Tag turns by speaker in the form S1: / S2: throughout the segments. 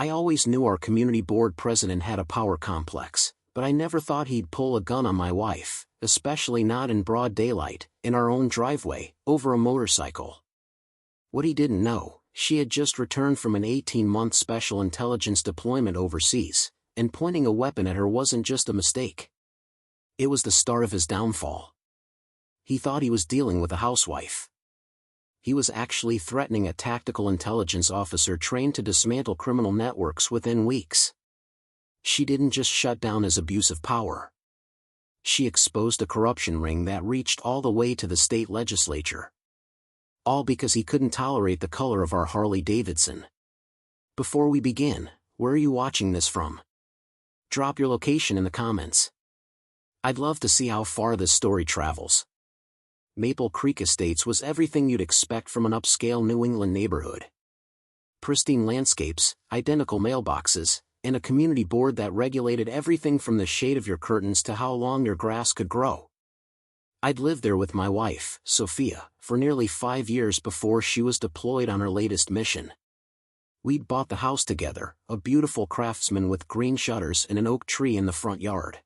S1: I always knew our community board president had a power complex, but I never thought he'd pull a gun on my wife, especially not in broad daylight, in our own driveway, over a motorcycle. What he didn't know, she had just returned from an 18-month special intelligence deployment overseas, and pointing a weapon at her wasn't just a mistake. It was the start of his downfall. He thought he was dealing with a housewife. He was actually threatening a tactical intelligence officer trained to dismantle criminal networks within weeks. She didn't just shut down his abuse of power. She exposed a corruption ring that reached all the way to the state legislature. All because he couldn't tolerate the color of our Harley Davidson. Before we begin, where are you watching this from? Drop your location in the comments. I'd love to see how far this story travels. Maple Creek Estates was everything you'd expect from an upscale New England neighborhood. Pristine landscapes, identical mailboxes, and a community board that regulated everything from the shade of your curtains to how long your grass could grow. I'd lived there with my wife, Sophia, for nearly 5 years before she was deployed on her latest mission. We'd bought the house together, a beautiful craftsman with green shutters and an oak tree in the front yard.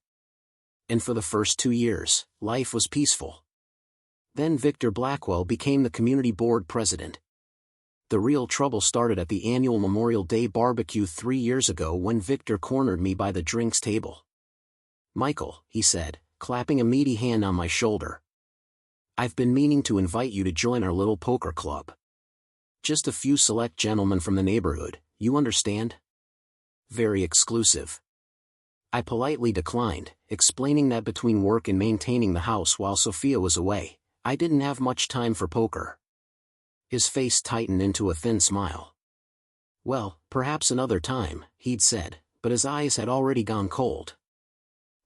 S1: And for the first 2 years, life was peaceful. Then Victor Blackwell became the community board president. The real trouble started at the annual Memorial Day barbecue 3 years ago when Victor cornered me by the drinks table. "Michael," he said, clapping a meaty hand on my shoulder. "I've been meaning to invite you to join our little poker club. Just a few select gentlemen from the neighborhood, you understand? Very exclusive." I politely declined, explaining that between work and maintaining the house while Sophia was away, I didn't have much time for poker. His face tightened into a thin smile. "Well, perhaps another time," he'd said, but his eyes had already gone cold.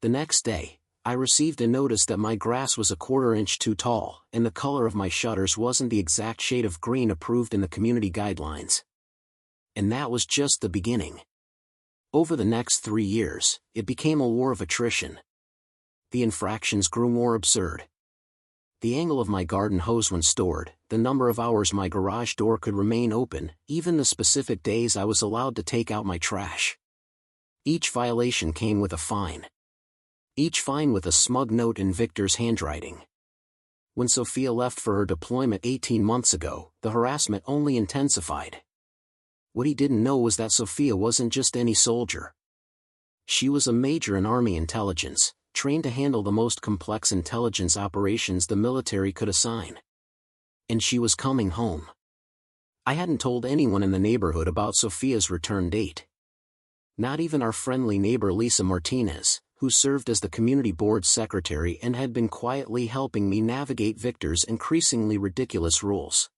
S1: The next day, I received a notice that my grass was a 1/4 inch too tall, and the color of my shutters wasn't the exact shade of green approved in the community guidelines. And that was just the beginning. Over the next 3 years, it became a war of attrition. The infractions grew more absurd. The angle of my garden hose when stored, the number of hours my garage door could remain open, even the specific days I was allowed to take out my trash. Each violation came with a fine. Each fine with a smug note in Victor's handwriting. When Sophia left for her deployment 18 months ago, the harassment only intensified. What he didn't know was that Sophia wasn't just any soldier. She was a major in Army intelligence, trained to handle the most complex intelligence operations the military could assign. And she was coming home. I hadn't told anyone in the neighborhood about Sophia's return date. Not even our friendly neighbor Lisa Martinez, who served as the community board secretary and had been quietly helping me navigate Victor's increasingly ridiculous rules.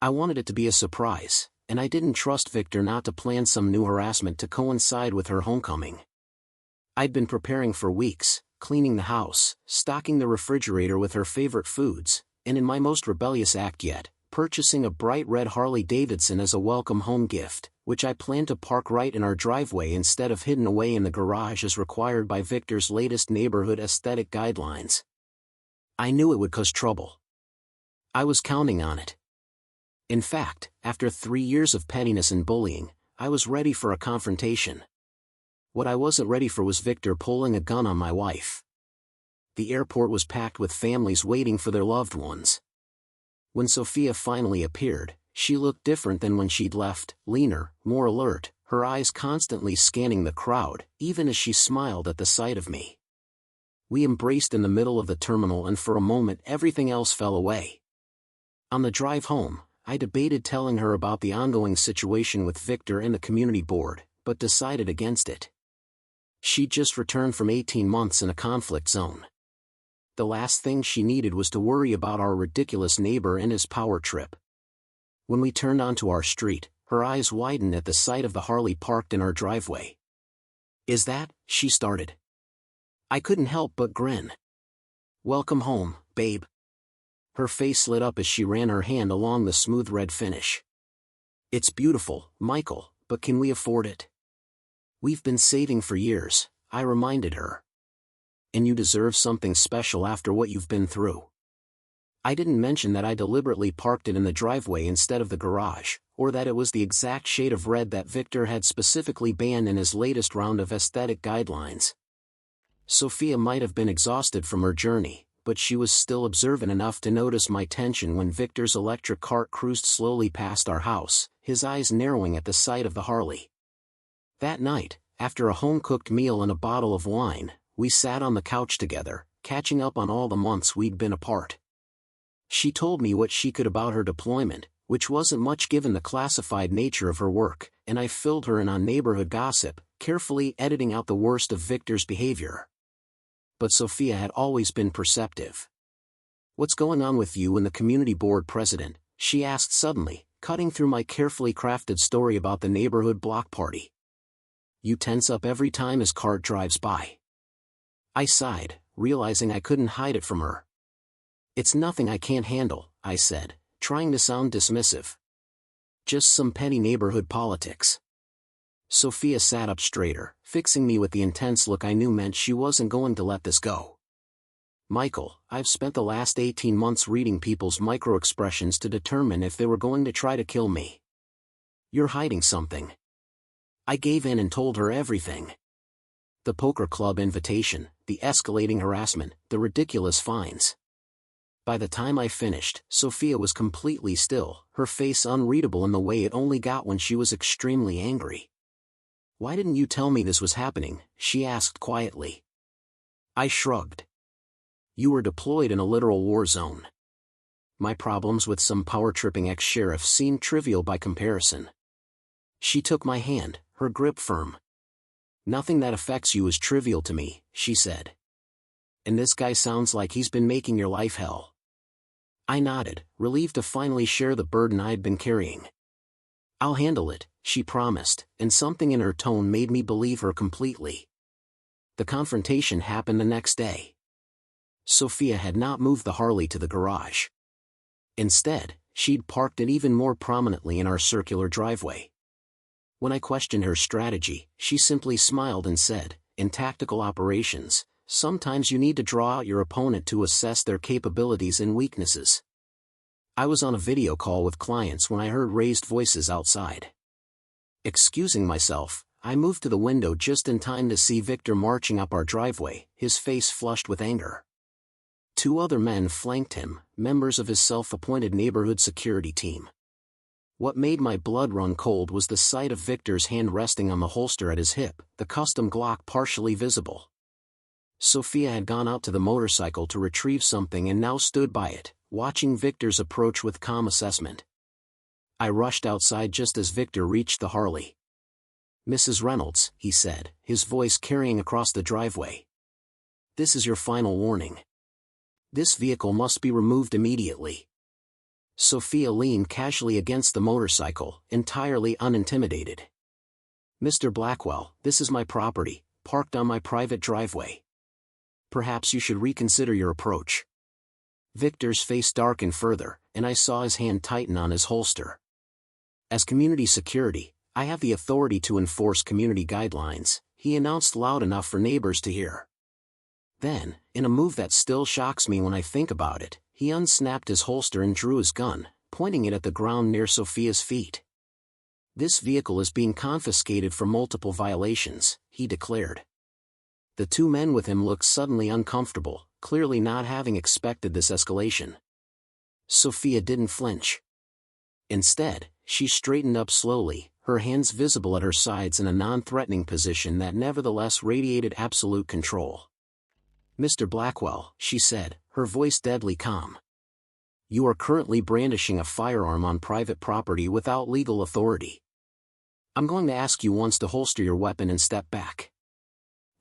S1: I wanted it to be a surprise, and I didn't trust Victor not to plan some new harassment to coincide with her homecoming. I'd been preparing for weeks, cleaning the house, stocking the refrigerator with her favorite foods, and in my most rebellious act yet, purchasing a bright red Harley Davidson as a welcome home gift, which I planned to park right in our driveway instead of hidden away in the garage as required by Victor's latest neighborhood aesthetic guidelines. I knew it would cause trouble. I was counting on it. In fact, after 3 years of pettiness and bullying, I was ready for a confrontation. What I wasn't ready for was Victor pulling a gun on my wife. The airport was packed with families waiting for their loved ones. When Sophia finally appeared, she looked different than when she'd left, leaner, more alert, her eyes constantly scanning the crowd, even as she smiled at the sight of me. We embraced in the middle of the terminal and for a moment everything else fell away. On the drive home, I debated telling her about the ongoing situation with Victor and the community board, but decided against it. She'd just returned from 18 months in a conflict zone. The last thing she needed was to worry about our ridiculous neighbor and his power trip. When we turned onto our street, her eyes widened at the sight of the Harley parked in our driveway. "Is that?" she started. I couldn't help but grin. "Welcome home, babe." Her face lit up as she ran her hand along the smooth red finish. "It's beautiful, Michael, but can we afford it?" "We've been saving for years," I reminded her. "And you deserve something special after what you've been through." I didn't mention that I deliberately parked it in the driveway instead of the garage, or that it was the exact shade of red that Victor had specifically banned in his latest round of aesthetic guidelines. Sophia might have been exhausted from her journey, but she was still observant enough to notice my tension when Victor's electric cart cruised slowly past our house, his eyes narrowing at the sight of the Harley. That night, after a home-cooked meal and a bottle of wine, we sat on the couch together, catching up on all the months we'd been apart. She told me what she could about her deployment, which wasn't much given the classified nature of her work, and I filled her in on neighborhood gossip, carefully editing out the worst of Victor's behavior. But Sophia had always been perceptive. "What's going on with you and the community board president?" she asked suddenly, cutting through my carefully crafted story about the neighborhood block party. "You tense up every time his cart drives by." I sighed, realizing I couldn't hide it from her. "It's nothing I can't handle," I said, trying to sound dismissive. "Just some petty neighborhood politics." Sophia sat up straighter, fixing me with the intense look I knew meant she wasn't going to let this go. "Michael, I've spent the last 18 months reading people's micro-expressions to determine if they were going to try to kill me. You're hiding something." I gave in and told her everything. The poker club invitation, the escalating harassment, the ridiculous fines. By the time I finished, Sophia was completely still, her face unreadable in the way it only got when she was extremely angry. "Why didn't you tell me this was happening?" she asked quietly. I shrugged. "You were deployed in a literal war zone." My problems with some power-tripping ex-sheriff seemed trivial by comparison. She took my hand, her grip firm. "Nothing that affects you is trivial to me," she said. "And this guy sounds like he's been making your life hell." I nodded, relieved to finally share the burden I'd been carrying. "I'll handle it," she promised, and something in her tone made me believe her completely. The confrontation happened the next day. Sophia had not moved the Harley to the garage. Instead, she'd parked it even more prominently in our circular driveway. When I questioned her strategy, she simply smiled and said, "In tactical operations, sometimes you need to draw out your opponent to assess their capabilities and weaknesses." I was on a video call with clients when I heard raised voices outside. Excusing myself, I moved to the window just in time to see Victor marching up our driveway, his face flushed with anger. 2 other men flanked him, members of his self-appointed neighborhood security team. What made my blood run cold was the sight of Victor's hand resting on the holster at his hip, the custom Glock partially visible. Sophia had gone out to the motorcycle to retrieve something and now stood by it, watching Victor's approach with calm assessment. I rushed outside just as Victor reached the Harley. "Mrs. Reynolds," he said, his voice carrying across the driveway. "This is your final warning. This vehicle must be removed immediately." Sophia leaned casually against the motorcycle, entirely unintimidated. "Mr. Blackwell, this is my property, parked on my private driveway. Perhaps you should reconsider your approach." Victor's face darkened further, and I saw his hand tighten on his holster. "As community security, I have the authority to enforce community guidelines," he announced loud enough for neighbors to hear. Then, in a move that still shocks me when I think about it, he unsnapped his holster and drew his gun, pointing it at the ground near Sophia's feet. "This vehicle is being confiscated for multiple violations," he declared. The 2 men with him looked suddenly uncomfortable, clearly not having expected this escalation. Sophia didn't flinch. Instead, she straightened up slowly, her hands visible at her sides in a non-threatening position that nevertheless radiated absolute control. "Mr. Blackwell," she said, her voice deadly calm. "You are currently brandishing a firearm on private property without legal authority. I'm going to ask you once to holster your weapon and step back."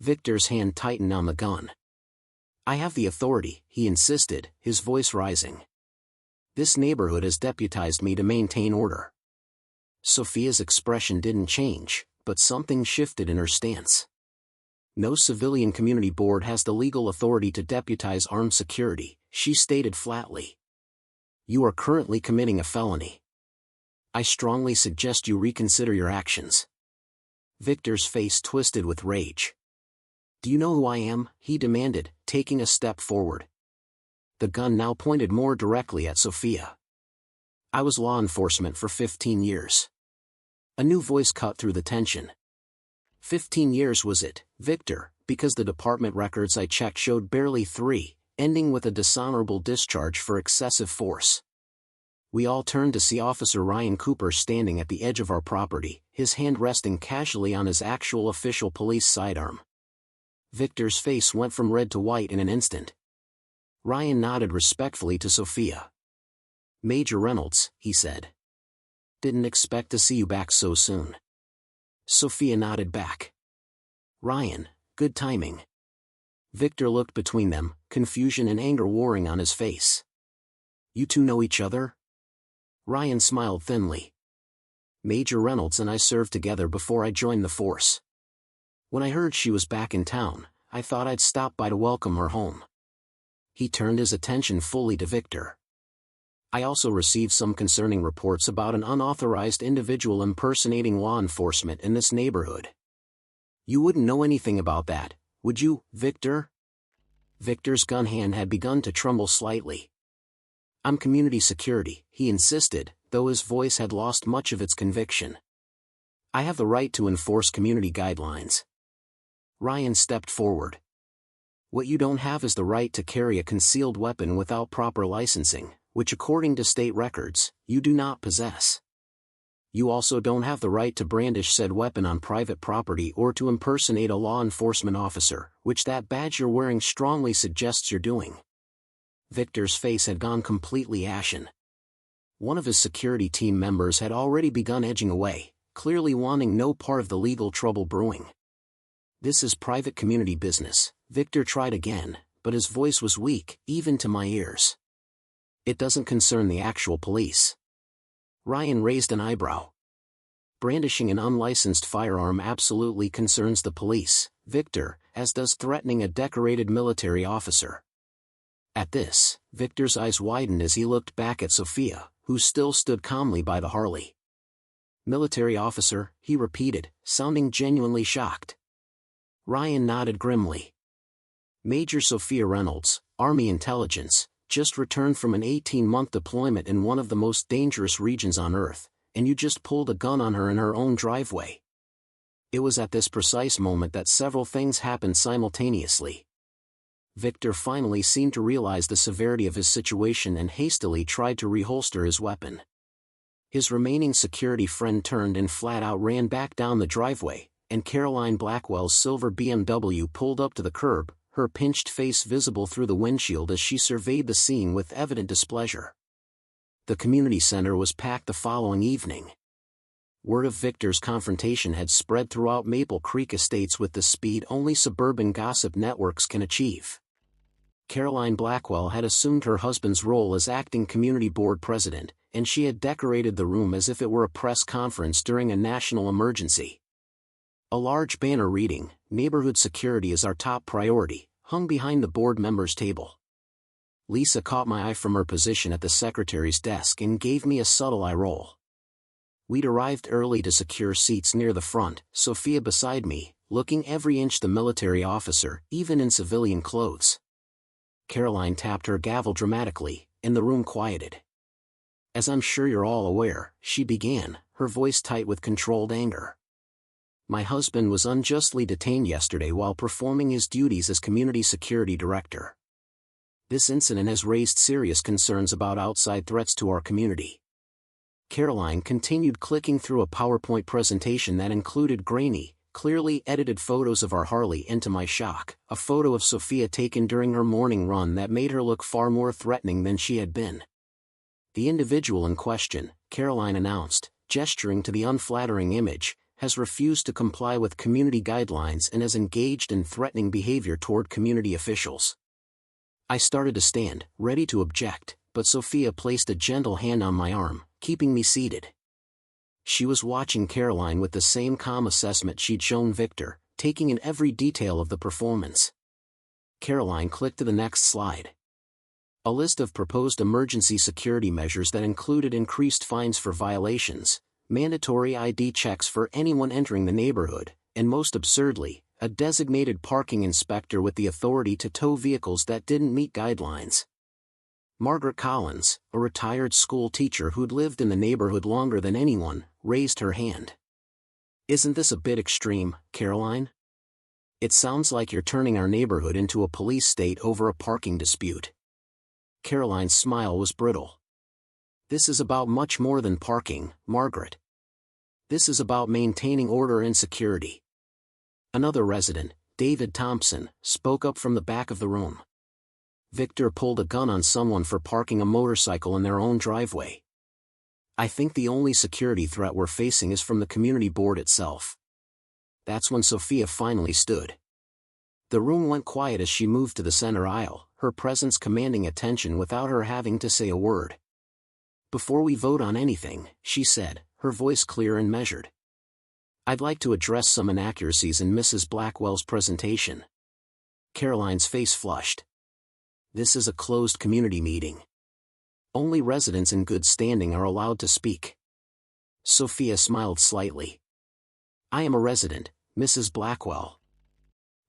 S1: Victor's hand tightened on the gun. "I have the authority," he insisted, his voice rising. "This neighborhood has deputized me to maintain order." Sophia's expression didn't change, but something shifted in her stance. "No civilian community board has the legal authority to deputize armed security," she stated flatly. "You are currently committing a felony. I strongly suggest you reconsider your actions." Victor's face twisted with rage. "Do you know who I am?" he demanded, taking a step forward. The gun now pointed more directly at Sophia. I was law enforcement for 15 years. A new voice cut through the tension. 15 years was it, Victor, because the department records I checked showed barely 3, ending with a dishonorable discharge for excessive force. We all turned to see Officer Ryan Cooper standing at the edge of our property, his hand resting casually on his actual official police sidearm. Victor's face went from red to white in an instant. Ryan nodded respectfully to Sophia. "Major Reynolds," he said. "Didn't expect to see you back so soon." Sophia nodded back. "Ryan, good timing." Victor looked between them, confusion and anger warring on his face. "You two know each other?" Ryan smiled thinly. "Major Reynolds and I served together before I joined the force. When I heard she was back in town, I thought I'd stop by to welcome her home." He turned his attention fully to Victor. "I also received some concerning reports about an unauthorized individual impersonating law enforcement in this neighborhood. You wouldn't know anything about that, would you, Victor?" Victor's gun hand had begun to tremble slightly. "I'm community security," he insisted, though his voice had lost much of its conviction. "I have the right to enforce community guidelines." Ryan stepped forward. "What you don't have is the right to carry a concealed weapon without proper licensing, which according to state records, you do not possess. You also don't have the right to brandish said weapon on private property or to impersonate a law enforcement officer, which that badge you're wearing strongly suggests you're doing." Victor's face had gone completely ashen. One of his security team members had already begun edging away, clearly wanting no part of the legal trouble brewing. "This is private community business," Victor tried again, but his voice was weak, even to my ears. "It doesn't concern the actual police." Ryan raised an eyebrow. "Brandishing an unlicensed firearm absolutely concerns the police, Victor, as does threatening a decorated military officer." At this, Victor's eyes widened as he looked back at Sophia, who still stood calmly by the Harley. "Military officer," he repeated, sounding genuinely shocked. Ryan nodded grimly. "Major Sophia Reynolds, Army Intelligence, just returned from an 18-month deployment in one of the most dangerous regions on Earth, and you just pulled a gun on her in her own driveway." It was at this precise moment that several things happened simultaneously. Victor finally seemed to realize the severity of his situation and hastily tried to reholster his weapon. His remaining security friend turned and flat out ran back down the driveway, and Caroline Blackwell's silver BMW pulled up to the curb, her pinched face visible through the windshield as she surveyed the scene with evident displeasure. The community center was packed the following evening. Word of Victor's confrontation had spread throughout Maple Creek Estates with the speed only suburban gossip networks can achieve. Caroline Blackwell had assumed her husband's role as acting community board president, and she had decorated the room as if it were a press conference during a national emergency. A large banner reading, "Neighborhood security is our top priority," hung behind the board members' table. Lisa caught my eye from her position at the secretary's desk and gave me a subtle eye roll. We'd arrived early to secure seats near the front, Sophia beside me, looking every inch the military officer, even in civilian clothes. Caroline tapped her gavel dramatically, and the room quieted. "As I'm sure you're all aware," she began, her voice tight with controlled anger. "My husband was unjustly detained yesterday while performing his duties as community security director. This incident has raised serious concerns about outside threats to our community." Caroline continued clicking through a PowerPoint presentation that included grainy, clearly edited photos of our Harley, and to my shock, a photo of Sophia taken during her morning run that made her look far more threatening than she had been. "The individual in question," Caroline announced, gesturing to the unflattering image, "has refused to comply with community guidelines and has engaged in threatening behavior toward community officials." I started to stand, ready to object, but Sophia placed a gentle hand on my arm, keeping me seated. She was watching Caroline with the same calm assessment she'd shown Victor, taking in every detail of the performance. Caroline clicked to the next slide. A list of proposed emergency security measures that included increased fines for violations, mandatory ID checks for anyone entering the neighborhood, and most absurdly, a designated parking inspector with the authority to tow vehicles that didn't meet guidelines. Margaret Collins, a retired school teacher who'd lived in the neighborhood longer than anyone, raised her hand. "Isn't this a bit extreme, Caroline? It sounds like you're turning our neighborhood into a police state over a parking dispute." Caroline's smile was brittle. "This is about much more than parking, Margaret. This is about maintaining order and security." Another resident, David Thompson, spoke up from the back of the room. "Victor pulled a gun on someone for parking a motorcycle in their own driveway. I think the only security threat we're facing is from the community board itself." That's when Sophia finally stood. The room went quiet as she moved to the center aisle, her presence commanding attention without her having to say a word. "Before we vote on anything," she said, her voice clear and measured, "I'd like to address some inaccuracies in Mrs. Blackwell's presentation." Caroline's face flushed. "This is a closed community meeting. Only residents in good standing are allowed to speak." Sophia smiled slightly. "I am a resident, Mrs. Blackwell.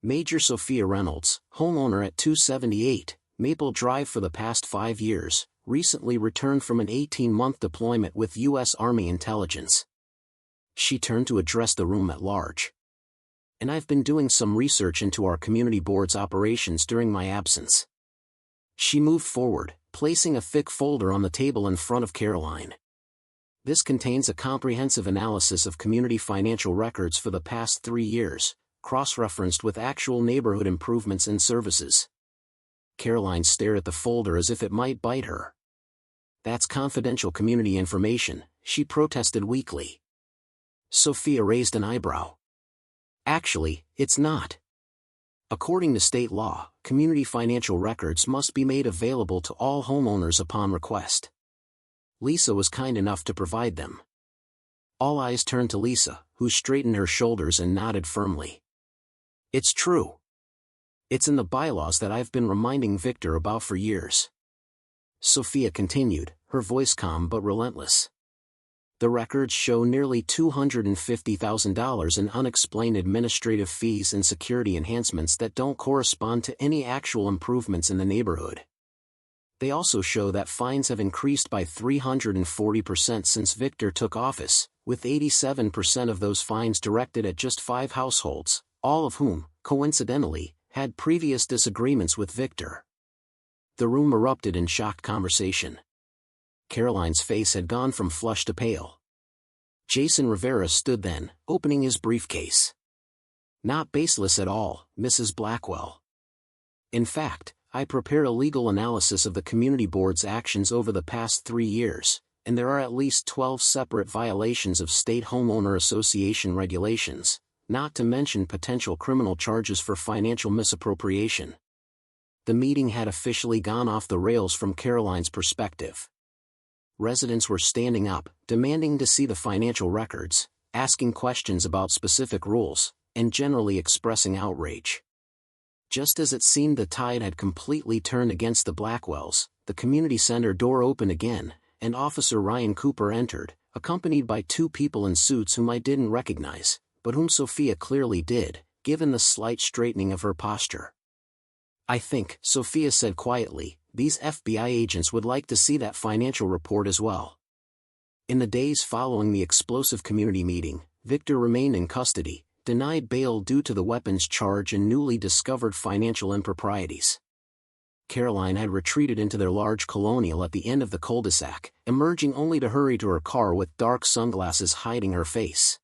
S1: Major Sophia Reynolds, homeowner at 278 Maple Drive for the past 5 years, recently returned from an 18-month deployment with U.S. Army intelligence." She turned to address the room at large. "And I've been doing some research into our community board's operations during my absence." She moved forward, placing a thick folder on the table in front of Caroline. "This contains a comprehensive analysis of community financial records for the past 3 years, cross-referenced with actual neighborhood improvements and services." Caroline stared at the folder as if it might bite her. "That's confidential community information," she protested weakly. Sophia raised an eyebrow. "Actually, it's not. According to state law, community financial records must be made available to all homeowners upon request. Lisa was kind enough to provide them." All eyes turned to Lisa, who straightened her shoulders and nodded firmly. "It's true. It's in the bylaws that I've been reminding Victor about for years." Sophia continued, her voice calm but relentless. "The records show nearly $250,000 in unexplained administrative fees and security enhancements that don't correspond to any actual improvements in the neighborhood. They also show that fines have increased by 340% since Victor took office, with 87% of those fines directed at just 5 households, all of whom, coincidentally, had previous disagreements with Victor." The room erupted in shocked conversation. Caroline's face had gone from flush to pale. Jason Rivera stood then, opening his briefcase. "Not baseless at all, Mrs. Blackwell. In fact, I prepared a legal analysis of the community board's actions over the past 3 years, and there are at least 12 separate violations of state homeowner association regulations, not to mention potential criminal charges for financial misappropriation." The meeting had officially gone off the rails from Caroline's perspective. Residents were standing up, demanding to see the financial records, asking questions about specific rules, and generally expressing outrage. Just as it seemed the tide had completely turned against the Blackwells, the community center door opened again, and Officer Ryan Cooper entered, accompanied by 2 people in suits whom I didn't recognize, but whom Sophia clearly did, given the slight straightening of her posture. "I think," Sophia said quietly, "these FBI agents would like to see that financial report as well." In the days following the explosive community meeting, Victor remained in custody, denied bail due to the weapons charge and newly discovered financial improprieties. Caroline had retreated into their large colonial at the end of the cul-de-sac, emerging only to hurry to her car with dark sunglasses hiding her face.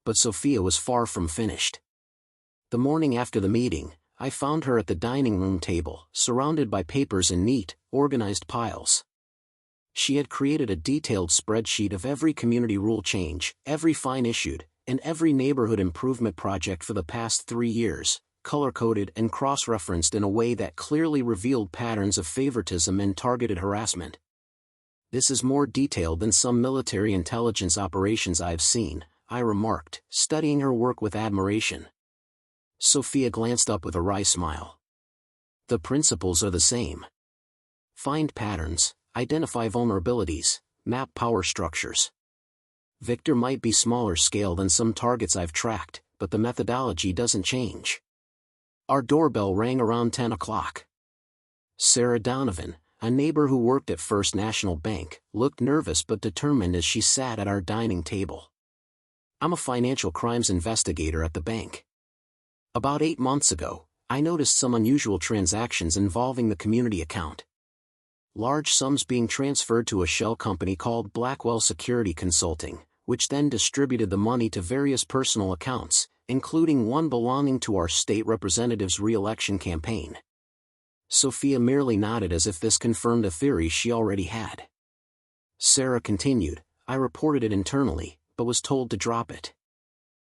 S1: But Sophia was far from finished. The morning after the meeting, I found her at the dining room table, surrounded by papers in neat, organized piles. She had created a detailed spreadsheet of every community rule change, every fine issued, and every neighborhood improvement project for the past 3 years, color-coded and cross-referenced in a way that clearly revealed patterns of favoritism and targeted harassment. "This is more detailed than some military intelligence operations I've seen," I remarked, studying her work with admiration. Sophia glanced up with a wry smile. "The principles are the same. Find patterns, identify vulnerabilities, map power structures. Victor might be smaller scale than some targets I've tracked, but the methodology doesn't change." Our doorbell rang around 10 o'clock. Sarah Donovan, a neighbor who worked at First National Bank, looked nervous but determined as she sat at our dining table. I'm a financial crimes investigator at the bank. About 8 months ago, I noticed some unusual transactions involving the community account. Large sums being transferred to a shell company called Blackwell Security Consulting, which then distributed the money to various personal accounts, including one belonging to our state representative's re-election campaign. Sophia merely nodded as if this confirmed a theory she already had. Sarah continued, I reported it internally, but was told to drop it.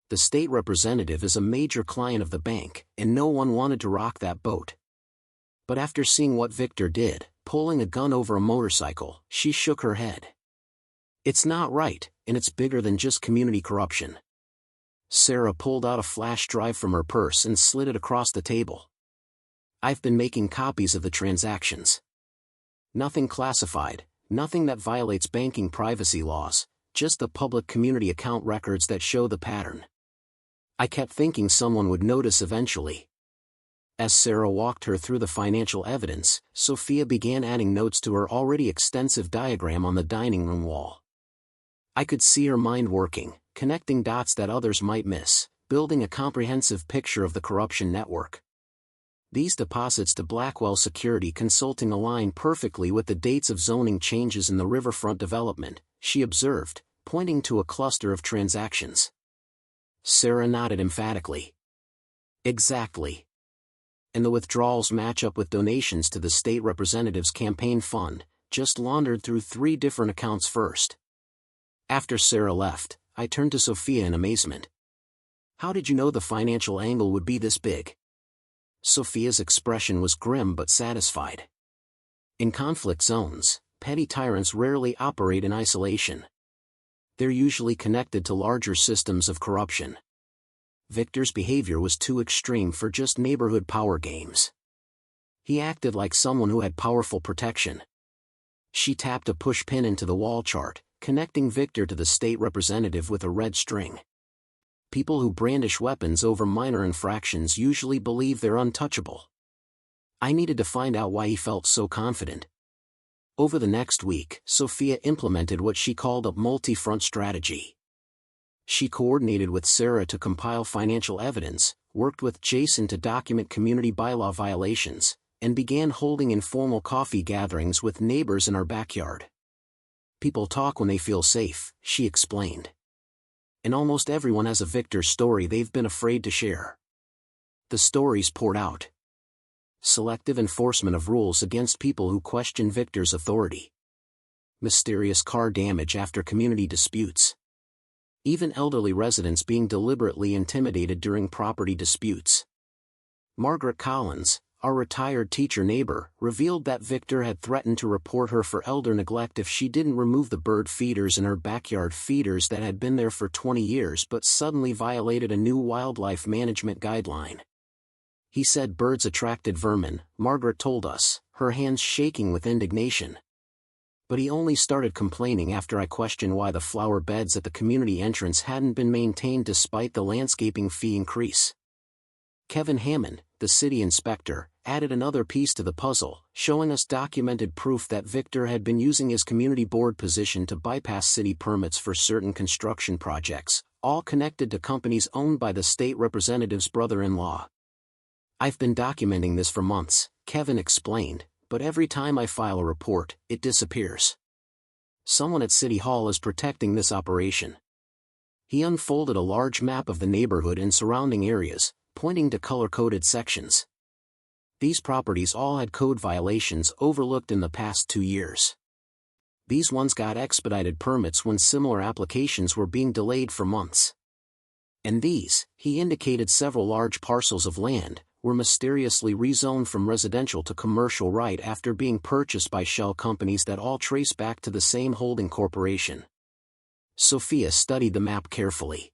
S1: The state representative is a major client of the bank, and no one wanted to rock that boat. But after seeing what Victor did, pulling a gun over a motorcycle, she shook her head. It's not right, and it's bigger than just community corruption. Sarah pulled out a flash drive from her purse and slid it across the table. I've been making copies of the transactions. Nothing classified, nothing that violates banking privacy laws, just the public community account records that show the pattern. I kept thinking someone would notice eventually. As Sarah walked her through the financial evidence, Sophia began adding notes to her already extensive diagram on the dining room wall. I could see her mind working, connecting dots that others might miss, building a comprehensive picture of the corruption network. These deposits to Blackwell Security Consulting align perfectly with the dates of zoning changes in the riverfront development, she observed, pointing to a cluster of transactions. Sarah nodded emphatically. Exactly. And the withdrawals match up with donations to the state representative's campaign fund, just laundered through 3 different accounts first. After Sarah left, I turned to Sophia in amazement. How did you know the financial angle would be this big? Sophia's expression was grim but satisfied. In conflict zones, petty tyrants rarely operate in isolation. They're usually connected to larger systems of corruption. Victor's behavior was too extreme for just neighborhood power games. He acted like someone who had powerful protection. She tapped a push pin into the wall chart, connecting Victor to the state representative with a red string. People who brandish weapons over minor infractions usually believe they're untouchable. I needed to find out why he felt so confident. Over the next week, Sophia implemented what she called a multi-front strategy. She coordinated with Sarah to compile financial evidence, worked with Jason to document community bylaw violations, and began holding informal coffee gatherings with neighbors in our backyard. People talk when they feel safe, she explained. And almost everyone has a Victor story they've been afraid to share. The stories poured out. Selective enforcement of rules against people who question Victor's authority. Mysterious car damage after community disputes. Even elderly residents being deliberately intimidated during property disputes. Margaret Collins, our retired teacher neighbor, revealed that Victor had threatened to report her for elder neglect if she didn't remove the bird feeders in her backyard, feeders that had been there for 20 years but suddenly violated a new wildlife management guideline. He said birds attracted vermin, Margaret told us, her hands shaking with indignation. But he only started complaining after I questioned why the flower beds at the community entrance hadn't been maintained despite the landscaping fee increase. Kevin Hammond, the city inspector, added another piece to the puzzle, showing us documented proof that Victor had been using his community board position to bypass city permits for certain construction projects, all connected to companies owned by the state representative's brother-in-law. I've been documenting this for months, Kevin explained, but every time I file a report, it disappears. Someone at City Hall is protecting this operation. He unfolded a large map of the neighborhood and surrounding areas, pointing to color-coded sections. These properties all had code violations overlooked in the past 2 years. These ones got expedited permits when similar applications were being delayed for months. And these, he indicated several large parcels of land, were mysteriously rezoned from residential to commercial right after being purchased by shell companies that all trace back to the same holding corporation. Sophia studied the map carefully.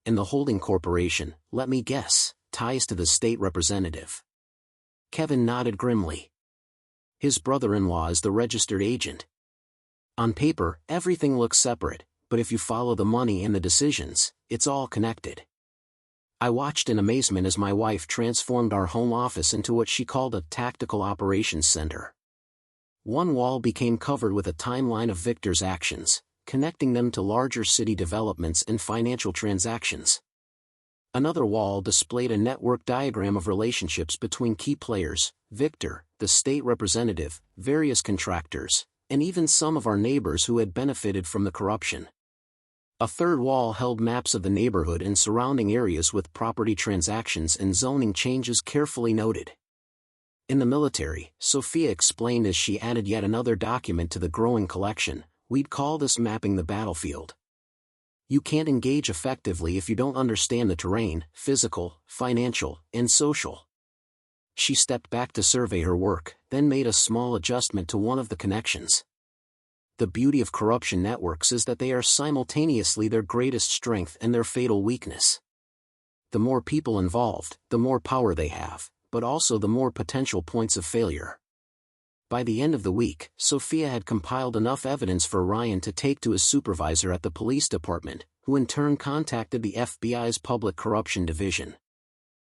S1: And the holding corporation, let me guess, ties to the state representative. Kevin nodded grimly. His brother-in-law is the registered agent. On paper, everything looks separate, but if you follow the money and the decisions, it's all connected. I watched in amazement as my wife transformed our home office into what she called a tactical operations center. One wall became covered with a timeline of Victor's actions, connecting them to larger city developments and financial transactions. Another wall displayed a network diagram of relationships between key players, Victor, the state representative, various contractors, and even some of our neighbors who had benefited from the corruption. A third wall held maps of the neighborhood and surrounding areas with property transactions and zoning changes carefully noted. In the military, Sophia explained as she added yet another document to the growing collection, we'd call this mapping the battlefield. You can't engage effectively if you don't understand the terrain, physical, financial, and social. She stepped back to survey her work, then made a small adjustment to one of the connections. The beauty of corruption networks is that they are simultaneously their greatest strength and their fatal weakness. The more people involved, the more power they have, but also the more potential points of failure. By the end of the week, Sophia had compiled enough evidence for Ryan to take to his supervisor at the police department, who in turn contacted the FBI's Public Corruption Division.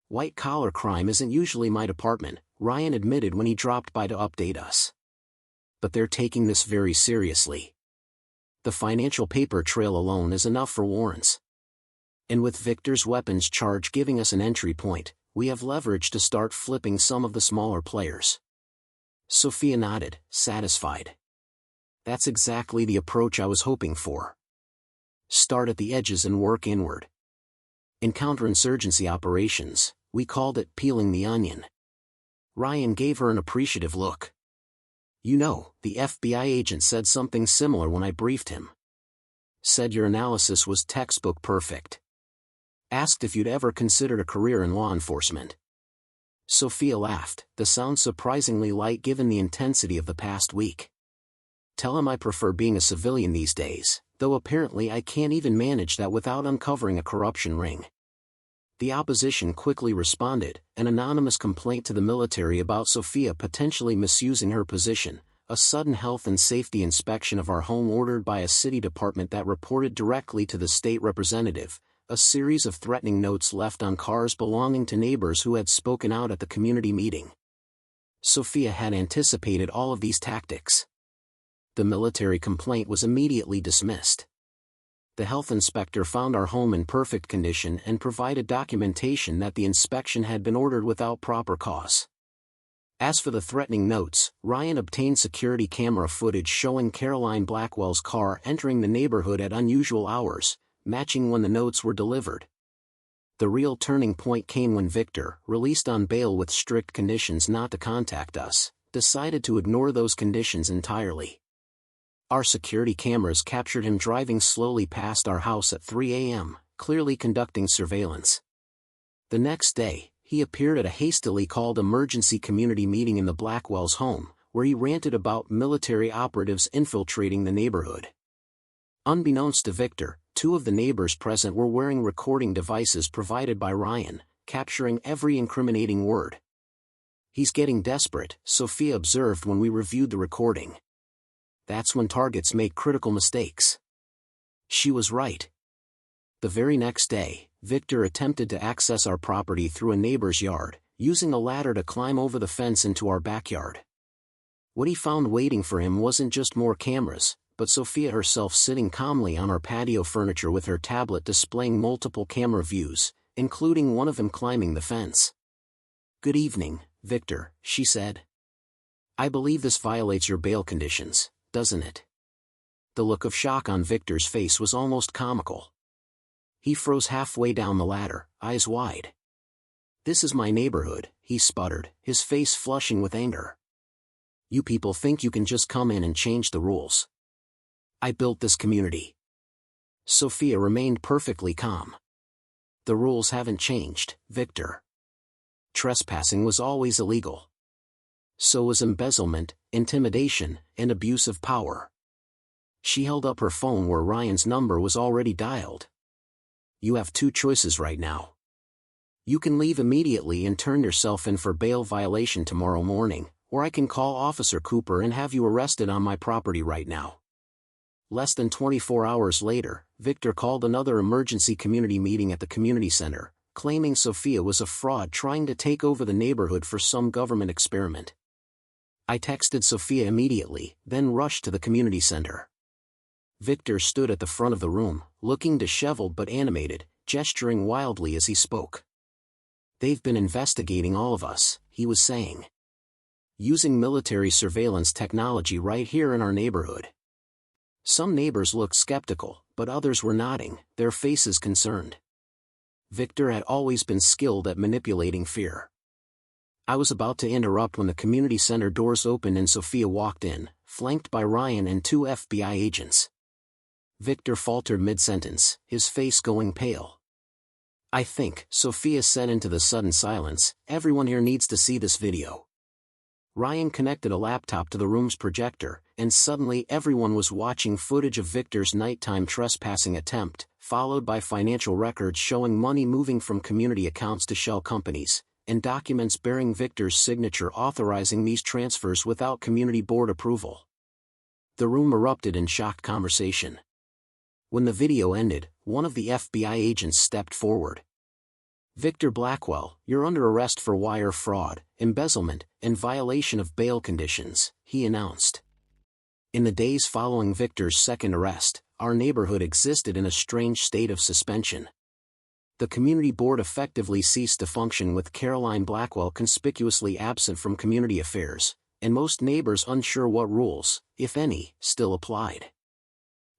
S1: White-collar crime isn't usually my department, Ryan admitted when he dropped by to update us. But they're taking this very seriously. The financial paper trail alone is enough for warrants. And with Victor's weapons charge giving us an entry point, we have leverage to start flipping some of the smaller players. Sophia nodded, satisfied. That's exactly the approach I was hoping for. Start at the edges and work inward. In counterinsurgency operations, we called it peeling the onion. Ryan gave her an appreciative look. You know, the FBI agent said something similar when I briefed him. Said your analysis was textbook perfect. Asked if you'd ever considered a career in law enforcement. Sophia laughed, the sound surprisingly light given the intensity of the past week. Tell him I prefer being a civilian these days, though apparently I can't even manage that without uncovering a corruption ring. The opposition quickly responded, an anonymous complaint to the military about Sophia potentially misusing her position, a sudden health and safety inspection of our home ordered by a city department that reported directly to the state representative, a series of threatening notes left on cars belonging to neighbors who had spoken out at the community meeting. Sophia had anticipated all of these tactics. The military complaint was immediately dismissed. The health inspector found our home in perfect condition and provided documentation that the inspection had been ordered without proper cause. As for the threatening notes, Ryan obtained security camera footage showing Caroline Blackwell's car entering the neighborhood at unusual hours, matching when the notes were delivered. The real turning point came when Victor, released on bail with strict conditions not to contact us, decided to ignore those conditions entirely. Our security cameras captured him driving slowly past our house at 3 a.m., clearly conducting surveillance. The next day, he appeared at a hastily called emergency community meeting in the Blackwells' home, where he ranted about military operatives infiltrating the neighborhood. Unbeknownst to Victor, two of the neighbors present were wearing recording devices provided by Ryan, capturing every incriminating word. He's getting desperate, Sophia observed when we reviewed the recording. That's when targets make critical mistakes. She was right. The very next day, Victor attempted to access our property through a neighbor's yard, using a ladder to climb over the fence into our backyard. What he found waiting for him wasn't just more cameras, but Sophia herself sitting calmly on our patio furniture with her tablet displaying multiple camera views, including one of him climbing the fence. "Good evening, Victor," she said. "I believe this violates your bail conditions, doesn't it?" The look of shock on Victor's face was almost comical. He froze halfway down the ladder, eyes wide. "This is my neighborhood," he sputtered, his face flushing with anger. "You people think you can just come in and change the rules. I built this community." Sophia remained perfectly calm. "The rules haven't changed, Victor. Trespassing was always illegal. So was embezzlement, intimidation, and abuse of power." She held up her phone where Ryan's number was already dialed. "You have two choices right now. You can leave immediately and turn yourself in for bail violation tomorrow morning, or I can call Officer Cooper and have you arrested on my property right now." Less than 24 hours later, Victor called another emergency community meeting at the community center, claiming Sophia was a fraud trying to take over the neighborhood for some government experiment. I texted Sophia immediately, then rushed to the community center. Victor stood at the front of the room, looking disheveled but animated, gesturing wildly as he spoke. "They've been investigating all of us," he was saying. "Using military surveillance technology right here in our neighborhood." Some neighbors looked skeptical, but others were nodding, their faces concerned. Victor had always been skilled at manipulating fear. I was about to interrupt when the community center doors opened and Sophia walked in, flanked by Ryan and 2 FBI agents. Victor faltered mid-sentence, his face going pale. "I think," Sophia said into the sudden silence, "everyone here needs to see this video." Ryan connected a laptop to the room's projector, and suddenly everyone was watching footage of Victor's nighttime trespassing attempt, followed by financial records showing money moving from community accounts to shell companies, and documents bearing Victor's signature authorizing these transfers without community board approval. The room erupted in shocked conversation. When the video ended, one of the FBI agents stepped forward. "Victor Blackwell, you're under arrest for wire fraud, embezzlement, and violation of bail conditions," he announced. In the days following Victor's second arrest, our neighborhood existed in a strange state of suspension. The community board effectively ceased to function with Caroline Blackwell conspicuously absent from community affairs, and most neighbors unsure what rules, if any, still applied.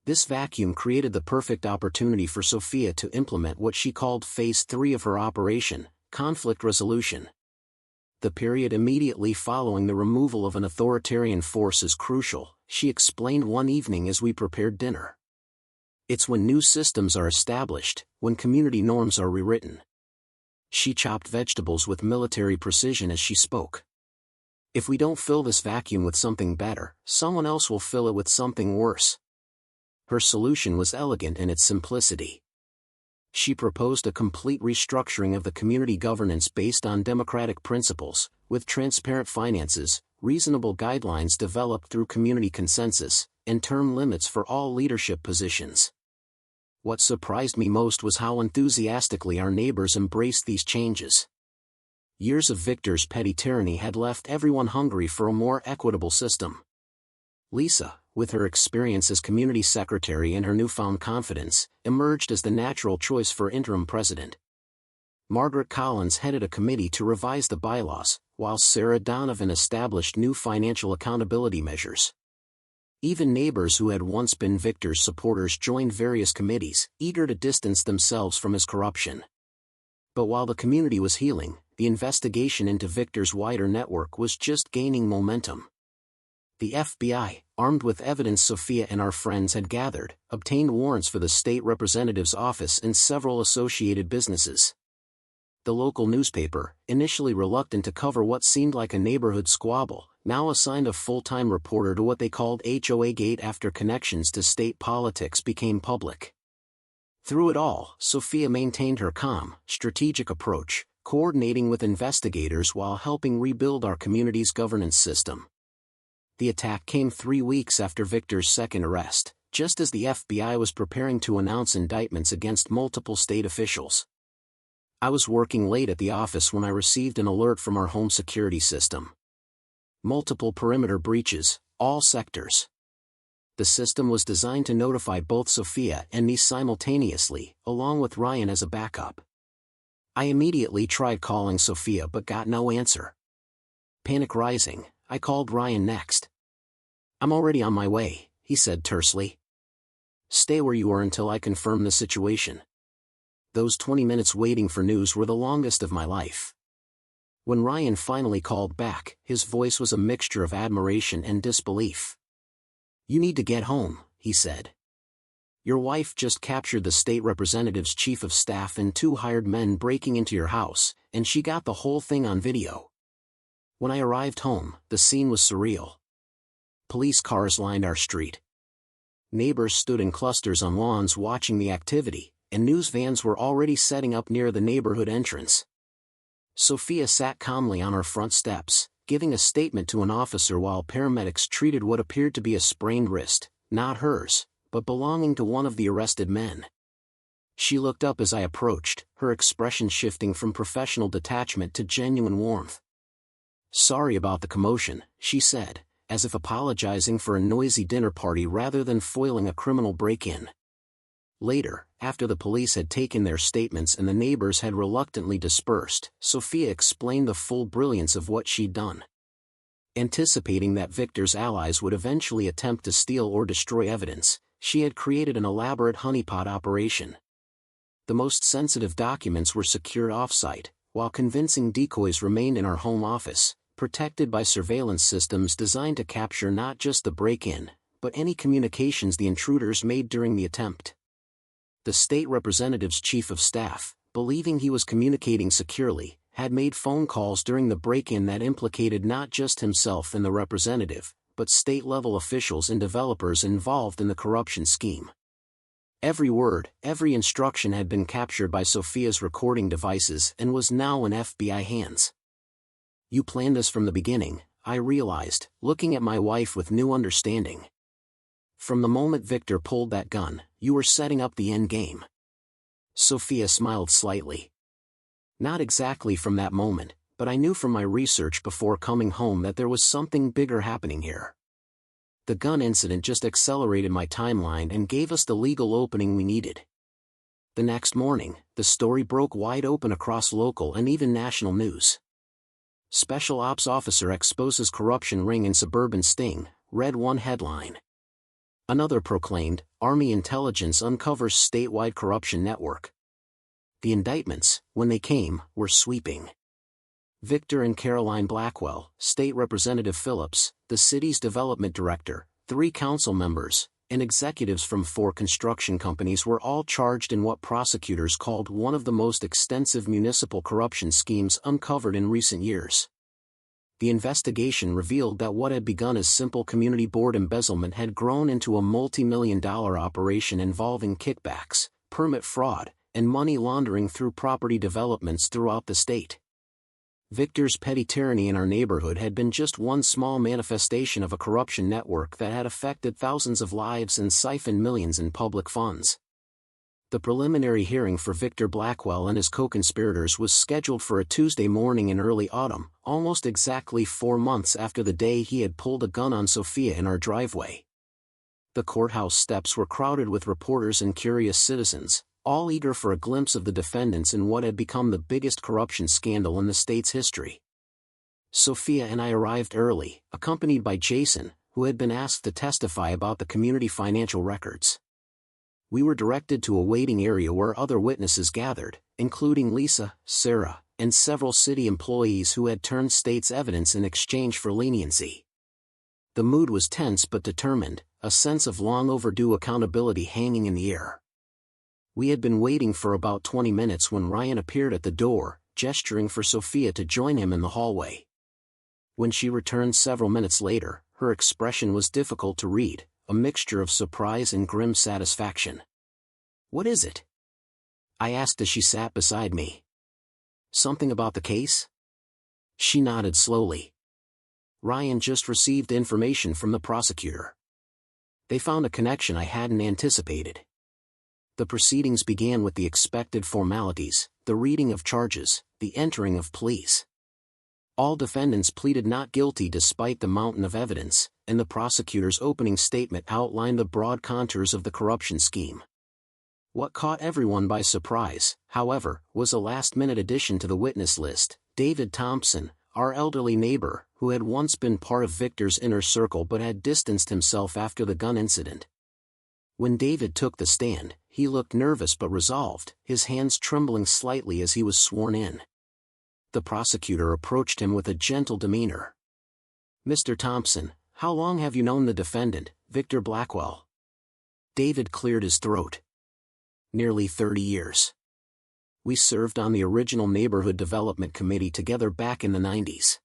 S1: This vacuum created the perfect opportunity for Sophia to implement what she called Phase 3 of her operation, conflict resolution. The period immediately following the removal of an authoritarian force is crucial, she explained one evening as we prepared dinner. "It's when new systems are established, when community norms are rewritten." She chopped vegetables with military precision as she spoke. "If we don't fill this vacuum with something better, someone else will fill it with something worse." Her solution was elegant in its simplicity. She proposed a complete restructuring of the community governance based on democratic principles, with transparent finances, reasonable guidelines developed through community consensus, and term limits for all leadership positions. What surprised me most was how enthusiastically our neighbors embraced these changes. Years of Victor's petty tyranny had left everyone hungry for a more equitable system. Lisa, with her experience as community secretary and her newfound confidence, emerged as the natural choice for interim president. Margaret Collins headed a committee to revise the bylaws, while Sarah Donovan established new financial accountability measures. Even neighbors who had once been Victor's supporters joined various committees, eager to distance themselves from his corruption. But while the community was healing, the investigation into Victor's wider network was just gaining momentum. The FBI, armed with evidence Sophia and our friends had gathered, obtained warrants for the state representative's office and several associated businesses. The local newspaper, initially reluctant to cover what seemed like a neighborhood squabble, now assigned a full-time reporter to what they called HOA Gate after connections to state politics became public. Through it all, Sophia maintained her calm, strategic approach, coordinating with investigators while helping rebuild our community's governance system. The attack came 3 weeks after Victor's second arrest, just as the FBI was preparing to announce indictments against multiple state officials. I was working late at the office when I received an alert from our home security system. Multiple perimeter breaches, all sectors. The system was designed to notify both Sophia and me simultaneously, along with Ryan as a backup. I immediately tried calling Sophia but got no answer. Panic rising, I called Ryan next. "I'm already on my way," he said tersely. "Stay where you are until I confirm the situation." Those 20 minutes waiting for news were the longest of my life. When Ryan finally called back, his voice was a mixture of admiration and disbelief. "You need to get home," he said. "Your wife just captured the state representative's chief of staff and 2 hired men breaking into your house, and she got the whole thing on video." When I arrived home, the scene was surreal. Police cars lined our street. Neighbors stood in clusters on lawns watching the activity, and news vans were already setting up near the neighborhood entrance. Sophia sat calmly on her front steps, giving a statement to an officer while paramedics treated what appeared to be a sprained wrist, not hers, but belonging to one of the arrested men. She looked up as I approached, her expression shifting from professional detachment to genuine warmth. "Sorry about the commotion," she said, as if apologizing for a noisy dinner party rather than foiling a criminal break-in. Later, after the police had taken their statements and the neighbors had reluctantly dispersed, Sophia explained the full brilliance of what she'd done. Anticipating that Victor's allies would eventually attempt to steal or destroy evidence, she had created an elaborate honeypot operation. The most sensitive documents were secured off-site, while convincing decoys remained in our home office, protected by surveillance systems designed to capture not just the break-in, but any communications the intruders made during the attempt. The state representative's chief of staff, believing he was communicating securely, had made phone calls during the break-in that implicated not just himself and the representative, but state-level officials and developers involved in the corruption scheme. Every word, every instruction had been captured by Sophia's recording devices and was now in FBI hands. "You planned this from the beginning," I realized, looking at my wife with new understanding. "From the moment Victor pulled that gun, you were setting up the end game." Sophia smiled slightly. "Not exactly from that moment, but I knew from my research before coming home that there was something bigger happening here. The gun incident just accelerated my timeline and gave us the legal opening we needed." The next morning, the story broke wide open across local and even national news. "Special Ops Officer Exposes Corruption Ring in Suburban Sting," read one headline. Another proclaimed, "Army Intelligence Uncovers Statewide Corruption Network." The indictments, when they came, were sweeping. Victor and Caroline Blackwell, State Representative Phillips, the city's development director, 3 council members, and executives from 4 construction companies were all charged in what prosecutors called one of the most extensive municipal corruption schemes uncovered in recent years. The investigation revealed that what had begun as simple community board embezzlement had grown into a multi-million-dollar operation involving kickbacks, permit fraud, and money laundering through property developments throughout the state. Victor's petty tyranny in our neighborhood had been just one small manifestation of a corruption network that had affected thousands of lives and siphoned millions in public funds. The preliminary hearing for Victor Blackwell and his co-conspirators was scheduled for a Tuesday morning in early autumn, almost exactly 4 months after the day he had pulled a gun on Sophia in our driveway. The courthouse steps were crowded with reporters and curious citizens, all eager for a glimpse of the defendants in what had become the biggest corruption scandal in the state's history. Sophia and I arrived early, accompanied by Jason, who had been asked to testify about the community financial records. We were directed to a waiting area where other witnesses gathered, including Lisa, Sarah, and several city employees who had turned state's evidence in exchange for leniency. The mood was tense but determined, a sense of long overdue accountability hanging in the air. We had been waiting for about 20 minutes when Ryan appeared at the door, gesturing for Sophia to join him in the hallway. When she returned several minutes later, her expression was difficult to read, a mixture of surprise and grim satisfaction. "What is it?" I asked as she sat beside me. "Something about the case?" She nodded slowly. "Ryan just received information from the prosecutor. They found a connection I hadn't anticipated." The proceedings began with the expected formalities, the reading of charges, the entering of pleas. All defendants pleaded not guilty despite the mountain of evidence, and the prosecutor's opening statement outlined the broad contours of the corruption scheme. What caught everyone by surprise, however, was a last-minute addition to the witness list: David Thompson, our elderly neighbor, who had once been part of Victor's inner circle but had distanced himself after the gun incident. When David took the stand, he looked nervous but resolved, his hands trembling slightly as he was sworn in. The prosecutor approached him with a gentle demeanor. "Mr. Thompson, how long have you known the defendant, Victor Blackwell?" David cleared his throat. "Nearly 30 years. We served on the original Neighborhood Development Committee together back in the 90s.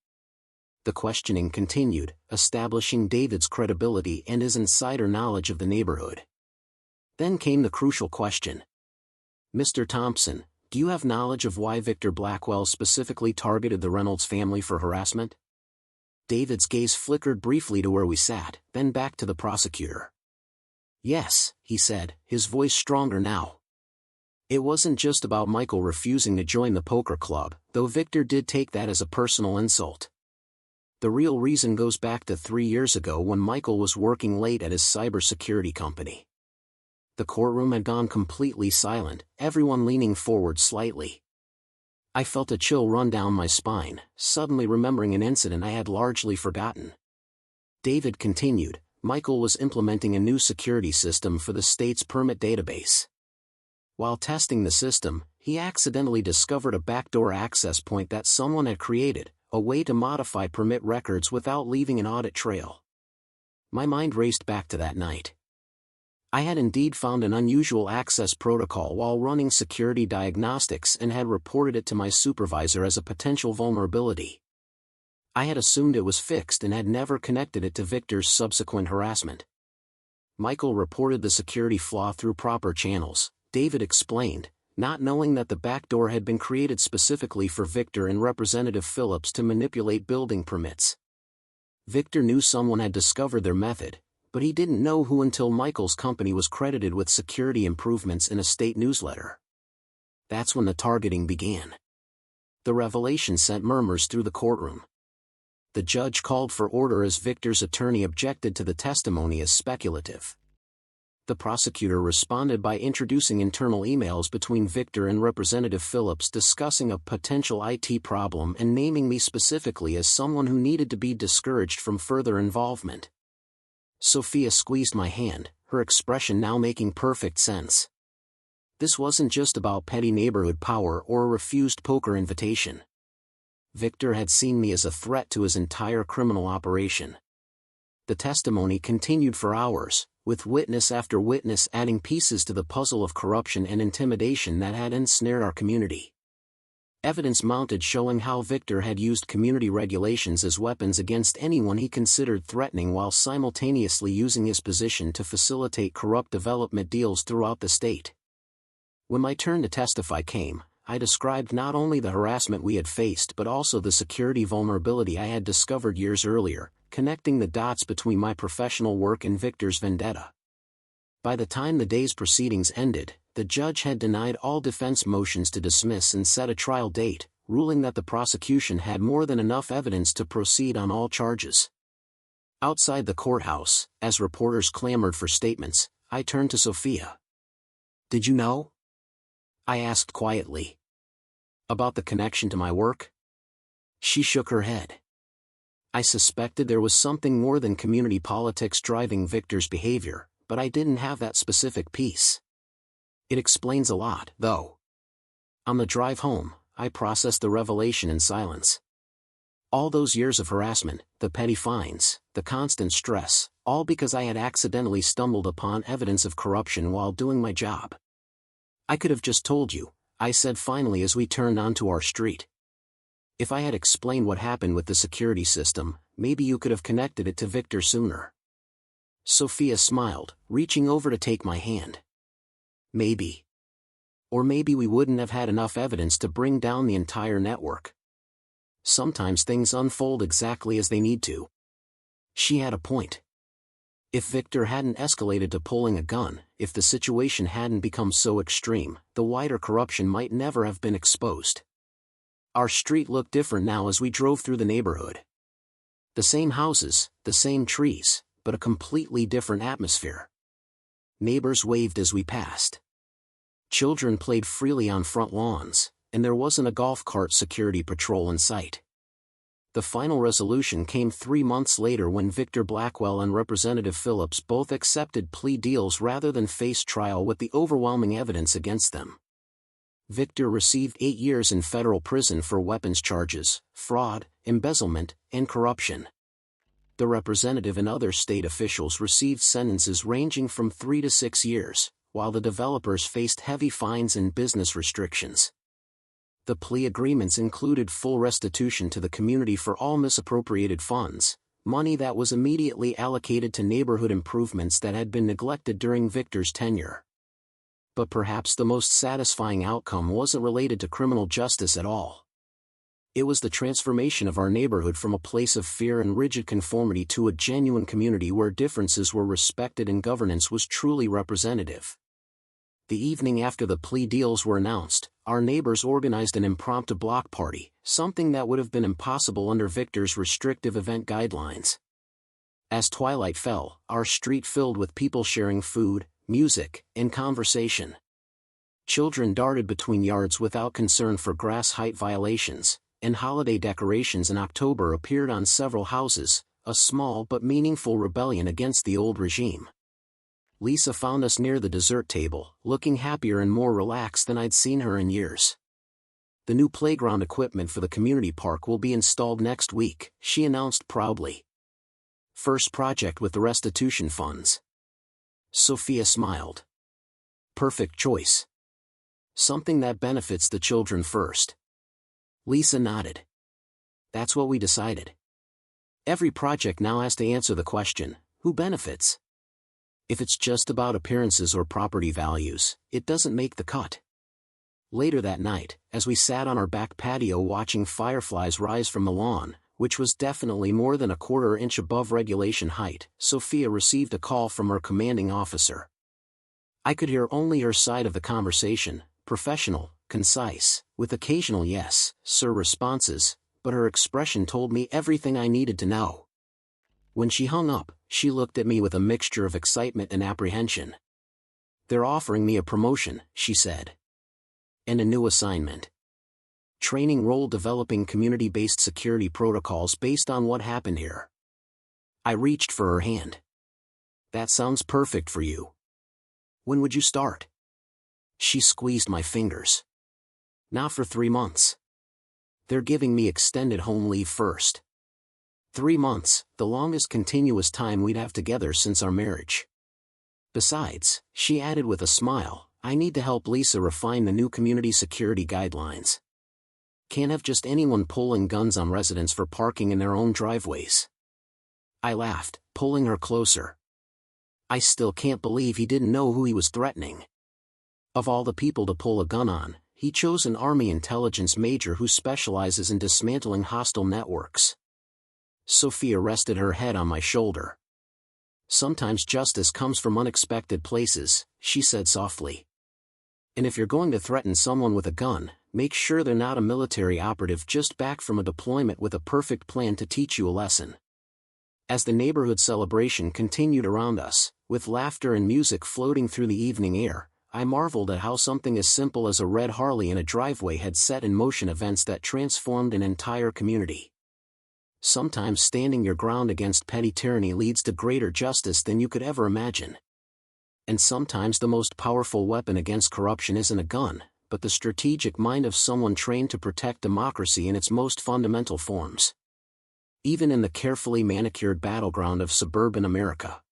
S1: The questioning continued, establishing David's credibility and his insider knowledge of the neighborhood. Then came the crucial question. "Mr. Thompson, do you have knowledge of why Victor Blackwell specifically targeted the Reynolds family for harassment?" David's gaze flickered briefly to where we sat, then back to the prosecutor. "Yes," he said, his voice stronger now. "It wasn't just about Michael refusing to join the poker club, though Victor did take that as a personal insult. The real reason goes back to 3 years ago when Michael was working late at his cybersecurity company. The courtroom had gone completely silent, everyone leaning forward slightly. I felt a chill run down my spine, suddenly remembering an incident I had largely forgotten. David continued, Michael was implementing a new security system for the state's permit database. While testing the system, he accidentally discovered a backdoor access point that someone had created, a way to modify permit records without leaving an audit trail. My mind raced back to that night. I had indeed found an unusual access protocol while running security diagnostics and had reported it to my supervisor as a potential vulnerability. I had assumed it was fixed and had never connected it to Victor's subsequent harassment. Michael reported the security flaw through proper channels, David explained, not knowing that the backdoor had been created specifically for Victor and Representative Phillips to manipulate building permits. Victor knew someone had discovered their method, but he didn't know who until Michael's company was credited with security improvements in a state newsletter. That's when the targeting began. The revelation sent murmurs through the courtroom. The judge called for order as Victor's attorney objected to the testimony as speculative. The prosecutor responded by introducing internal emails between Victor and Representative Phillips discussing a potential IT problem and naming me specifically as someone who needed to be discouraged from further involvement. Sophia squeezed my hand, her expression now making perfect sense. This wasn't just about petty neighborhood power or a refused poker invitation. Victor had seen me as a threat to his entire criminal operation. The testimony continued for hours, with witness after witness adding pieces to the puzzle of corruption and intimidation that had ensnared our community. Evidence mounted showing how Victor had used community regulations as weapons against anyone he considered threatening while simultaneously using his position to facilitate corrupt development deals throughout the state. When my turn to testify came, I described not only the harassment we had faced but also the security vulnerability I had discovered years earlier, connecting the dots between my professional work and Victor's vendetta. By the time the day's proceedings ended, the judge had denied all defense motions to dismiss and set a trial date, ruling that the prosecution had more than enough evidence to proceed on all charges. Outside the courthouse, as reporters clamored for statements, I turned to Sophia. "Did you know?" I asked quietly. "About the connection to my work?" She shook her head. I suspected there was something more than community politics driving Victor's behavior, but I didn't have that specific piece. It explains a lot, though. On the drive home, I processed the revelation in silence. All those years of harassment, the petty fines, the constant stress, all because I had accidentally stumbled upon evidence of corruption while doing my job. "I could have just told you," I said finally as we turned onto our street. "If I had explained what happened with the security system, maybe you could have connected it to Victor sooner." Sophia smiled, reaching over to take my hand. "Maybe. Or maybe we wouldn't have had enough evidence to bring down the entire network. Sometimes things unfold exactly as they need to." She had a point. If Victor hadn't escalated to pulling a gun, if the situation hadn't become so extreme, the wider corruption might never have been exposed. Our street looked different now as we drove through the neighborhood. The same houses, the same trees, but a completely different atmosphere. Neighbors waved as we passed. Children played freely on front lawns, and there wasn't a golf cart security patrol in sight. The final resolution came 3 months later when Victor Blackwell and Representative Phillips both accepted plea deals rather than face trial with the overwhelming evidence against them. Victor received 8 years in federal prison for weapons charges, fraud, embezzlement, and corruption. The representative and other state officials received sentences ranging from 3 to 6 years, while the developers faced heavy fines and business restrictions. The plea agreements included full restitution to the community for all misappropriated funds, money that was immediately allocated to neighborhood improvements that had been neglected during Victor's tenure. But perhaps the most satisfying outcome wasn't related to criminal justice at all. It was the transformation of our neighborhood from a place of fear and rigid conformity to a genuine community where differences were respected and governance was truly representative. The evening after the plea deals were announced, our neighbors organized an impromptu block party, something that would have been impossible under Victor's restrictive event guidelines. As twilight fell, our street filled with people sharing food, music, and conversation. Children darted between yards without concern for grass height violations, and holiday decorations in October appeared on several houses, a small but meaningful rebellion against the old regime. Lisa found us near the dessert table, looking happier and more relaxed than I'd seen her in years. The new playground equipment for the community park will be installed next week, she announced proudly. First project with the restitution funds. Sophia smiled. Perfect choice. Something that benefits the children first. Lisa nodded. That's what we decided. Every project now has to answer the question, who benefits? If it's just about appearances or property values, it doesn't make the cut. Later that night, as we sat on our back patio watching fireflies rise from the lawn, which was definitely more than a quarter-inch above regulation height, Sophia received a call from her commanding officer. I could hear only her side of the conversation, professional, concise, with occasional yes, sir responses, but her expression told me everything I needed to know. When she hung up, she looked at me with a mixture of excitement and apprehension. They're offering me a promotion, she said. And a new assignment. Training role developing community-based security protocols based on what happened here. I reached for her hand. That sounds perfect for you. When would you start? She squeezed my fingers. Not for 3 months. They're giving me extended home leave first. 3 months, the longest continuous time we'd have together since our marriage. Besides, she added with a smile, I need to help Lisa refine the new community security guidelines. Can't have just anyone pulling guns on residents for parking in their own driveways. I laughed, pulling her closer. I still can't believe he didn't know who he was threatening. Of all the people to pull a gun on, he chose an Army intelligence major who specializes in dismantling hostile networks. Sophia rested her head on my shoulder. Sometimes justice comes from unexpected places, she said softly. And if you're going to threaten someone with a gun, make sure they're not a military operative just back from a deployment with a perfect plan to teach you a lesson. As the neighborhood celebration continued around us, with laughter and music floating through the evening air, I marveled at how something as simple as a red Harley in a driveway had set in motion events that transformed an entire community. Sometimes standing your ground against petty tyranny leads to greater justice than you could ever imagine. And sometimes the most powerful weapon against corruption isn't a gun, but the strategic mind of someone trained to protect democracy in its most fundamental forms. Even in the carefully manicured battleground of suburban America.